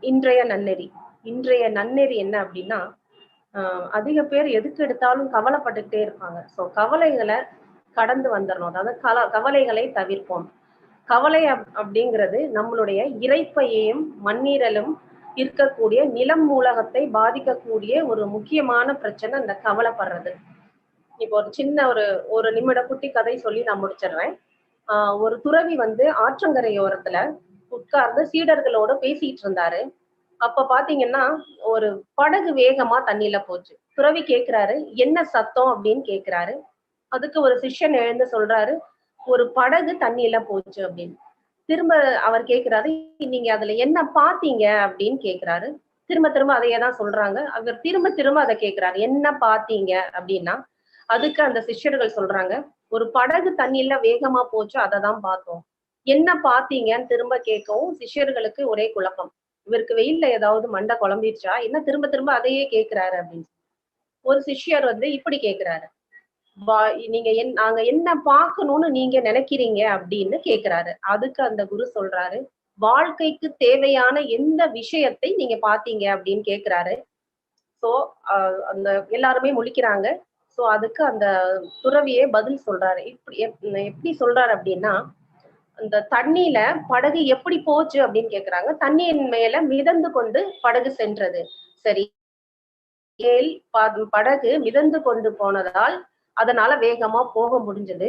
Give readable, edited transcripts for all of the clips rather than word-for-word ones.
இன்றைய நன்னெறி. இன்றைய நன்னெறி என்ன அப்படின்னா, அதிக பேர் எதுக்கு எடுத்தாலும் கவலைப்பட்டுக்கிட்டே இருப்பாங்க. ஸோ கவலைகளை கடந்து வந்துடணும். அதாவது கவலைகளை தவிர்ப்போம். கவலை அப்படிங்கிறது நம்மளுடைய இரைப்பையையும் மண்ணீரலும் இருக்கக்கூடிய நிலம் மூலகத்தை பாதிக்கக்கூடிய ஒரு முக்கியமான பிரச்சனை இந்த கவலைப்படுறது. இப்போ ஒரு சின்ன ஒரு நிமிட குட்டி கதை சொல்லி நான் முடிச்சிடுறேன். ஒரு துறவி வந்து ஆற்றங்கரையோரத்துல உட்கார்ந்து சீடர்களோட பேசிட்டு இருந்தாரு. அப்ப பாத்தீங்கன்னா ஒரு படகு வேகமா தண்ணியில போச்சு. துறவி கேக்குறாரு, என்ன சத்தம் அப்படின்னு கேக்குறாரு. அதுக்கு ஒரு சிஷ்யன் எழுந்து சொல்றாரு, ஒரு படகு தண்ணியில போச்சு அப்படின்னு. திரும்ப அவர் கேக்குறாரு, நீங்க அதுல என்ன பாத்தீங்க அப்படின்னு கேக்குறாரு. திரும்ப திரும்ப அதையே தான் சொல்றாங்க. அவர் திரும்ப திரும்ப அதை கேக்குறாரு, என்ன பாத்தீங்க அப்படின்னா. அதுக்கு அந்த சிஷ்யர்கள் சொல்றாங்க, ஒரு படகு தண்ணியில வேகமா போச்சு, அதை தான் பார்த்தோம். என்ன பாத்தீங்கன்னு திரும்ப கேட்கவும் சிஷ்யர்களுக்கு ஒரே குழப்பம். இவருக்கு வெயில்ல ஏதாவது மண்டை குழம்பிடுச்சா, என்ன திரும்ப திரும்ப அதையே கேட்கிறாரு அப்படின்னு. ஒரு சிஷ்யர் வந்து இப்படி கேட்கிறாரு, நீங்க நாங்க என்ன பார்க்கணும்னு நீங்க நினைக்கிறீங்க அப்படின்னு கேட்கிறாரு. அதுக்கு அந்த குரு சொல்றாரு, வாழ்க்கைக்கு தேவையான எந்த விஷயத்தை நீங்க பாத்தீங்க அப்படின்னு கேட்கிறாரு. சோ அந்த எல்லாருமே முழிக்கிறாங்க. சோ அதுக்கு அந்த துறவியே பதில் சொல்றாரு. எப்படி சொல்றாரு அப்படின்னா, அந்த தண்ணியில படகு எப்படி போச்சு அப்படின்னு கேக்குறாங்க. தண்ணியின் மேல மிதந்து கொண்டு படகு சென்றது. சரி, படகு மிதந்து கொண்டு போனதால் அதனால வேகமா போக முடிஞ்சது.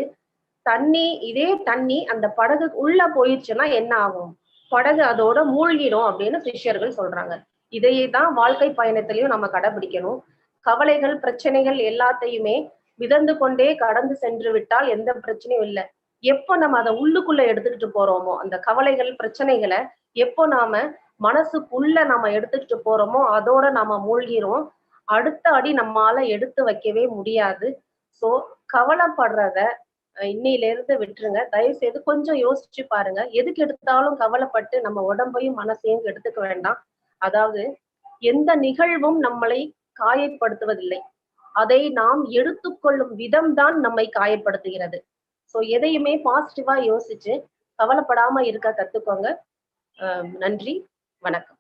இதே தண்ணி அந்த படகு உள்ள போயிடுச்சுன்னா என்ன ஆகும்? படகு அதோட மூழ்கிடும் அப்படின்னு சிஷ்யர்கள் சொல்றாங்க. இதையே தான் வாழ்க்கை பயணத்திலையும் நம்ம கடைபிடிக்கணும். கவலைகள், பிரச்சனைகள் எல்லாத்தையுமே மிதந்து கொண்டே கடந்து சென்று விட்டால் எந்த பிரச்சனையும் இல்லை. எப்போ நம்ம அதை உள்ளுக்குள்ள எடுத்துக்கிட்டு போறோமோ, அந்த கவலைகள், பிரச்சனைகளை எப்போ நாம மனசுக்குள்ள நாம எடுத்துக்கிட்டு போறோமோ அதோட நாம மூழ்கிறோம். அடுத்த அடி நம்மால எடுத்து வைக்கவே முடியாது. சோ கவலைப்படுறத இன்னையில இருந்து விட்டுருங்க. தயவு செய்து கொஞ்சம் யோசிச்சு பாருங்க. எதுக்கு எடுத்தாலும் கவலைப்பட்டு நம்ம உடம்பையும் மனசையும் எடுத்துக்க வேண்டாம். அதாவது எந்த நிகழ்வும் நம்மளை காயப்படுத்துவதில்லை. அதை நாம் எடுத்துக்கொள்ளும் விதம் தான் நம்மை காயப்படுத்துகிறது. சோ எதையுமே பாசிட்டிவா யோசிச்சு கவலைப்படாம இருக்க கத்துக்கோங்க. நன்றி, வணக்கம்.